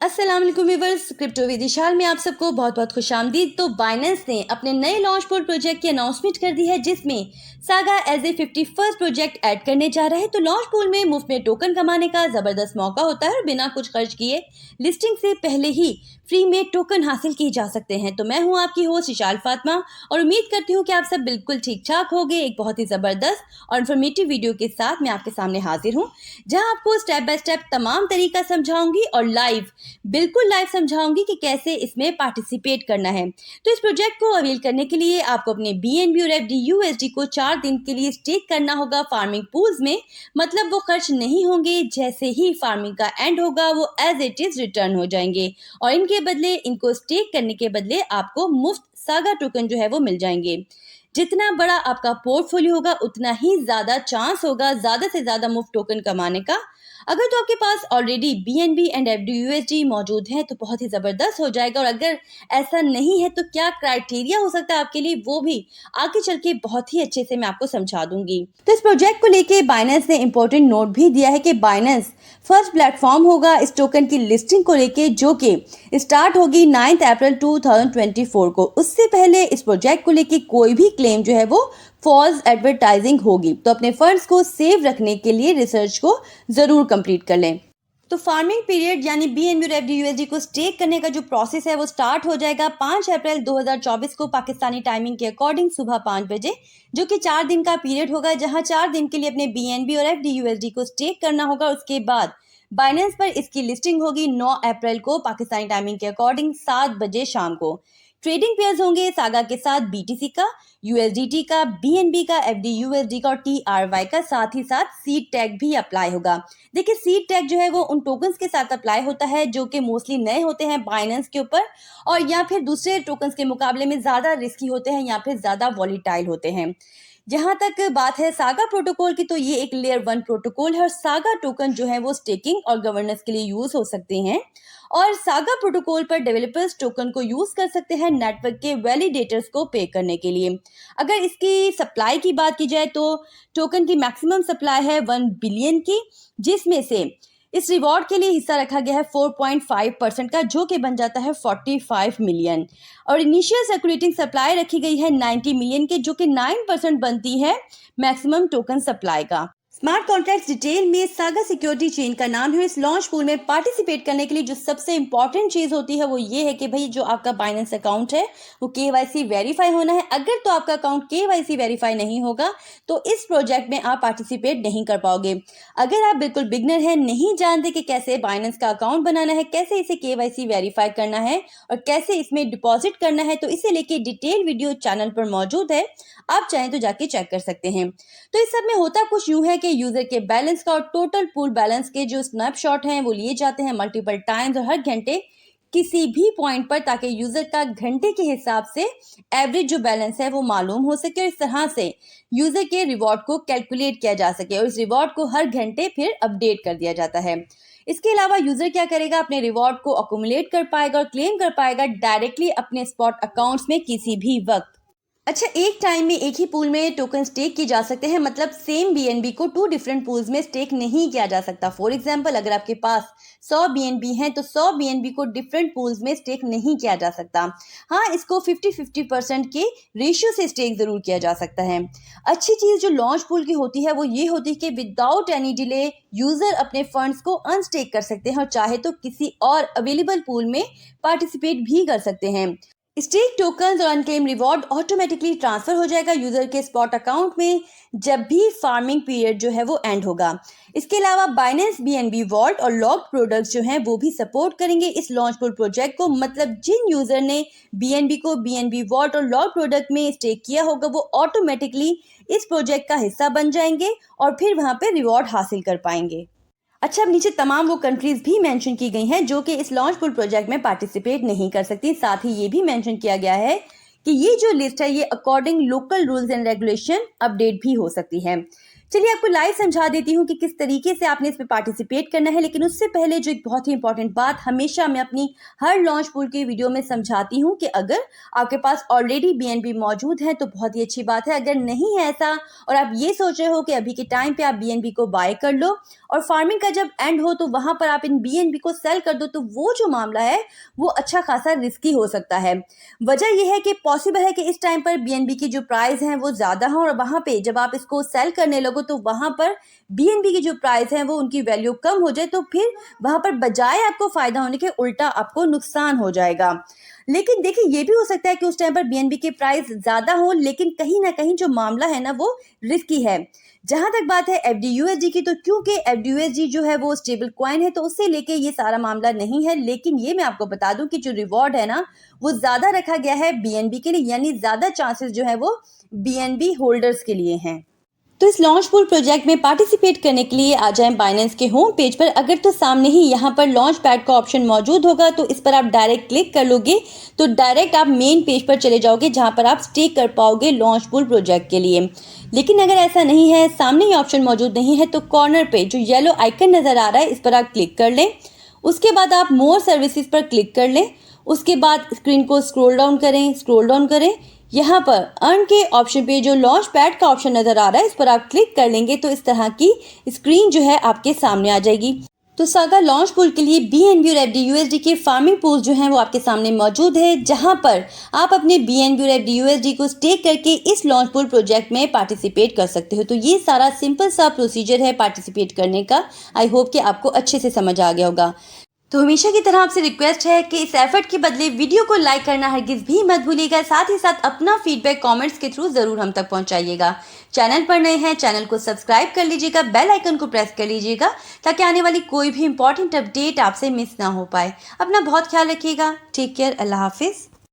अस्सलाम वालेकुम viewers, crypto विदिशाल में आप सबको बहुत बहुत खुशामदीद। तो बाइनेंस ने अपने नए लॉन्च पूल प्रोजेक्ट की अनाउंसमेंट कर दी है, जिसमें Saga as a 51st project add करने जा रहा है। तो लॉन्च पूल में मुफ्त में टोकन कमाने का ज़बरदस्त मौका होता है और बिना कुछ खर्च किए लिस्टिंग से पहले ही फ्री में टोकन हासिल किए जा सकते हैं। तो मैं हूं आपकी होस्ट इशाल फातिमा और उम्मीद करती हूं कि आप सब बिल्कुल ठीक ठाक होंगे। एक बहुत ही ज़बरदस्त और इन्फॉर्मेटिव वीडियो के साथ मैं आपके सामने हाजिर हूं, जहां आपको स्टेप बाय स्टेप तमाम तरीका समझाऊंगी और बिल्कुल लाइव समझाऊंगी कि कैसे इसमें पार्टिसिपेट करना है। तो इस प्रोजेक्ट को अवेल करने के लिए आपको अपने BNB और FDUSD को 4 दिन के लिए स्टेक करना होगा फार्मिंग पूल्स में। मतलब वो खर्च नहीं होंगे, जैसे ही फार्मिंग का एंड होगा वो एज इट इज रिटर्न हो जाएंगे और इनके बदले, इनको स्टेक करने के बदले आपको मुफ्त सागा टोकन जो है वो मिल जाएंगे। जितना बड़ा आपका पोर्टफोलियो होगा उतना ही ज़्यादा चांस होगा ज़्यादा से ज़्यादा मुफ्त टोकन कमाने का। अगर तो आपके पास ऑलरेडी BNB एंड FDUSD मौजूद है तो बहुत ही ज़बरदस्त हो जाएगा, और अगर ऐसा नहीं है तो क्या क्राइटेरिया हो सकता है आपके लिए, वो भी आगे चल के बहुत ही अच्छे से मैं आपको समझा दूंगी। तो इस प्रोजेक्ट को लेके बाइनेंस ने इंपॉर्टेंट नोट भी दिया है कि बाइनेंस फर्स्ट प्लेटफॉर्म होगा इस टोकन की लिस्टिंग को लेके, जो कि स्टार्ट होगी 9 अप्रैल 2024 को। उससे पहले इस प्रोजेक्ट को लेके कोई भी क्लेम जो है वो फॉल्स एडवर्टाइजिंग होगी। तो अपने फंड्स को सेव रखने के लिए रिसर्च को जरूर कंप्लीट कर लें। तो फार्मिंग पीरियड यानी BNB और FDUSD को स्टेक करने का जो प्रोसेस है वो स्टार्ट हो जाएगा 5 अप्रैल 2024 को पाकिस्तानी टाइमिंग के अकॉर्डिंग सुबह 5 बजे, जो कि 4 दिन का पीरियड होगा, जहां 4 दिन के लिए अपने BNB और FDUSD को स्टेक करना होगा। उसके बाद बाइनेंस पर इसकी लिस्टिंग होगी 9 अप्रैल को पाकिस्तानी टाइमिंग के अकॉर्डिंग 7 बजे शाम को। ट्रेडिंग पेयर्स होंगे सागा के साथ BTC का, USDT का, BNB का, FDUSD का और TRY का। साथ ही साथ सीड टैग भी अप्लाई होगा। देखिए, सीड टैग जो है वो उन टोकन्स के साथ अप्लाई होता है जो कि मोस्टली नए होते हैं बाइनेंस के ऊपर, और या फिर दूसरे टोकन्स के मुकाबले में ज़्यादा रिस्की होते हैं या फिर ज़्यादा वॉलीटाइल होते हैं। जहां तक बात है सागा प्रोटोकॉल की, तो ये एक लेयर 1 प्रोटोकॉल है और सागा टोकन जो है वो स्टेकिंग और गवर्नेंस के लिए यूज हो सकते हैं। और सागा प्रोटोकॉल पर डेवलपर्स टोकन को यूज कर सकते हैं नेटवर्क के वैलिडेटर्स को पे करने के लिए। अगर इसकी सप्लाई की बात की जाए तो टोकन की मैक्सिमम सप्लाई है 1 बिलियन की, जिसमें से इस रिवॉर्ड के लिए हिस्सा रखा गया है 4.5% का, जो कि बन जाता है 45 मिलियन। और इनिशियल सर्कुलेटिंग सप्लाई रखी गई है 90 मिलियन के, जो कि 9% बनती है मैक्सिमम टोकन सप्लाई का। स्मार्ट कॉन्ट्रैक्ट्स डिटेल में सागा सिक्योरिटी चेन का नाम है। इस लॉन्च पूल में पार्टिसिपेट करने के लिए जो सबसे इंपॉर्टेंट चीज होती है वो ये है कि भाई जो आपका बाइनेंस अकाउंट है वो KYC वेरीफाई होना है। अगर तो आपका अकाउंट KYC वेरीफाई नहीं होगा तो इस प्रोजेक्ट में आप पार्टिसिपेट नहीं कर पाओगे। अगर आप बिल्कुल बिगनर हैं, नहीं जानते कि कैसे बाइनेंस का अकाउंट बनाना है, कैसे इसे KYC वेरीफाई करना है और कैसे इसमें डिपॉजिट करना है, तो इसे लेके डिटेल वीडियो चैनल पर मौजूद है, आप चाहें तो जाके चेक कर सकते हैं। तो इस सब में होता कुछ यूं है कि यूजर के बैलेंस का और टोटल पूल बैलेंस के जो स्नैपशॉट हैं वो लिए जाते हैं मल्टीपल टाइम्स और हर घंटे किसी भी पॉइंट पर, ताकि यूजर का घंटे के हिसाब से एवरेज जो बैलेंस है वो मालूम हो सके और इस तरह से यूजर के रिवॉर्ड को कैलकुलेट किया जा सके और इस रिवॉर्ड को हर घंटे फिर अपडेट कर दिया जाता है। इसके अलावा यूजर क्या करेगा, अपने रिवॉर्ड को अकोमुलेट कर पाएगा और क्लेम कर पाएगा डायरेक्टली अपने स्पॉट अकाउंट्स में किसी भी वक्त। अच्छा, एक टाइम में एक ही पूल में टोकन स्टेक किए जा सकते हैं, मतलब सेम BNB को 2 डिफरेंट पूल्स में स्टेक नहीं किया जा सकता। फॉर एग्जांपल, अगर आपके पास 100 BNB हैं तो 100 BNB को डिफरेंट पूल्स में स्टेक नहीं किया जा सकता। हाँ, इसको 50-50% के रेशियो से स्टेक जरूर किया जा सकता है। अच्छी चीज जो लॉन्च पूल की होती है वो ये होती है कि विदाउट एनी डिले यूजर अपने फंड्स को अनस्टेक कर सकते हैं और चाहे तो किसी और अवेलेबल पूल में पार्टिसिपेट भी कर सकते हैं। स्टेक टोकन्स और अनक्लेम रिवॉर्ड ऑटोमेटिकली ट्रांसफर हो जाएगा यूजर के स्पॉट अकाउंट में जब भी फार्मिंग पीरियड जो है वो एंड होगा। इसके अलावा बाइनेंस BNB वॉल्ट और लॉक्ड प्रोडक्ट्स जो हैं वो भी सपोर्ट करेंगे इस लॉन्च पूल प्रोजेक्ट को। मतलब जिन यूजर ने BNB को BNB वॉल्ट और लॉक्ड प्रोडक्ट में स्टेक किया होगा वो ऑटोमेटिकली इस प्रोजेक्ट का हिस्सा बन जाएंगे और फिर वहां पे रिवॉर्ड हासिल कर पाएंगे। अच्छा, अब नीचे तमाम वो कंट्रीज भी मेंशन की गई हैं जो कि इस लॉन्च पूल प्रोजेक्ट में पार्टिसिपेट नहीं कर सकती। साथ ही ये भी मेंशन किया गया है कि ये जो लिस्ट है ये according local rules and regulation update भी हो सकती है। चलिए आपको लाइव समझा देती हूँ कि किस तरीके से आपने इसमें पार्टिसिपेट करना है। लेकिन उससे पहले जो एक बहुत ही इंपॉर्टेंट बात हमेशा मैं अपनी हर लॉन्च पूल की वीडियो में समझाती हूँ कि अगर आपके पास ऑलरेडी बीएनबी मौजूद है तो बहुत ही अच्छी बात है। अगर नहीं है ऐसा और आप ये सोच रहे हो कि अभी के टाइम पे आप बीएनबी को बाय कर लो और फार्मिंग का जब एंड हो तो वहां पर आप इन बीएनबी को सेल कर दो, तो वो जो मामला है वो अच्छा खासा रिस्की हो सकता है। वजह यह है कि पॉसिबल है कि इस टाइम पर बीएनबी की जो प्राइस है वो ज़्यादा हो और वहाँ पे जब आप इसको सेल करने लगो तो वहाँ पर बीएनबी की जो प्राइस है वो उनकी वैल्यू कम हो जाए, तो फिर वहाँ पर बजाय आपको फ़ायदा होने के उल्टा आपको नुकसान हो जाएगा। लेकिन देखिए ये भी हो सकता है कि उस टाइम पर बीएनबी के प्राइस ज़्यादा हो, लेकिन कहीं ना कहीं जो मामला है ना वो रिस्की है। जहां तक बात है एफडीयूएसडी की, तो क्योंकि एफडीयूएसडी जो है वो स्टेबल कॉइन है तो उससे लेके ये सारा मामला नहीं है। लेकिन ये मैं आपको बता दूं कि जो रिवॉर्ड है ना वो ज़्यादा रखा गया है बीएनबी के लिए, यानी ज़्यादा चांसेस जो है वो बीएनबी होल्डर्स के लिए हैं। तो इस लॉन्च पूल प्रोजेक्ट में पार्टिसिपेट करने के लिए आ जाएं बाइनेंस के होम पेज पर। अगर तो सामने ही यहाँ पर लॉन्च पैड का ऑप्शन मौजूद होगा तो इस पर आप डायरेक्ट क्लिक कर लोगे तो डायरेक्ट आप मेन पेज पर चले जाओगे जहाँ पर आप स्टेक कर पाओगे लॉन्च पूल प्रोजेक्ट के लिए। लेकिन अगर ऐसा नहीं है, सामने ही ऑप्शन मौजूद नहीं है, तो कॉर्नर पे जो येलो आइकन नज़र आ रहा है इस पर आप क्लिक कर लें। उसके बाद आप मोर सर्विसेज पर क्लिक कर लें। उसके बाद स्क्रीन को स्क्रॉल डाउन करें। यहाँ पर अर्न के ऑप्शन पे जो लॉन्च पैड का ऑप्शन नज़र आ रहा है इस पर आप क्लिक कर लेंगे तो इस तरह की स्क्रीन जो है आपके सामने आ जाएगी। तो सागा लॉन्च पूल के लिए बीएनबी और एफडीयूएसडी के फार्मिंग पूल जो हैं वो आपके सामने मौजूद है, जहां पर आप अपने बीएनबी और एफडीयूएसडी को स्टेक करके इस लॉन्च पूल प्रोजेक्ट में पार्टिसिपेट कर सकते हो। तो ये सारा सिंपल सा प्रोसीजर है पार्टिसिपेट करने का। आई होप कि आपको अच्छे से समझ आ गया होगा। तो हमेशा की तरह आपसे रिक्वेस्ट है कि इस एफर्ट के बदले वीडियो को लाइक करना हरगिज़ भी मत भूलिएगा। साथ ही साथ अपना फीडबैक कमेंट्स के थ्रू ज़रूर हम तक पहुंचाइएगा। चैनल पर नए हैं, चैनल को सब्सक्राइब कर लीजिएगा, बेल आइकन को प्रेस कर लीजिएगा ताकि आने वाली कोई भी इंपॉर्टेंट अपडेट आपसे मिस ना हो पाए। अपना बहुत ख्याल रखिएगा। Take care. अल्लाह हाफिज़।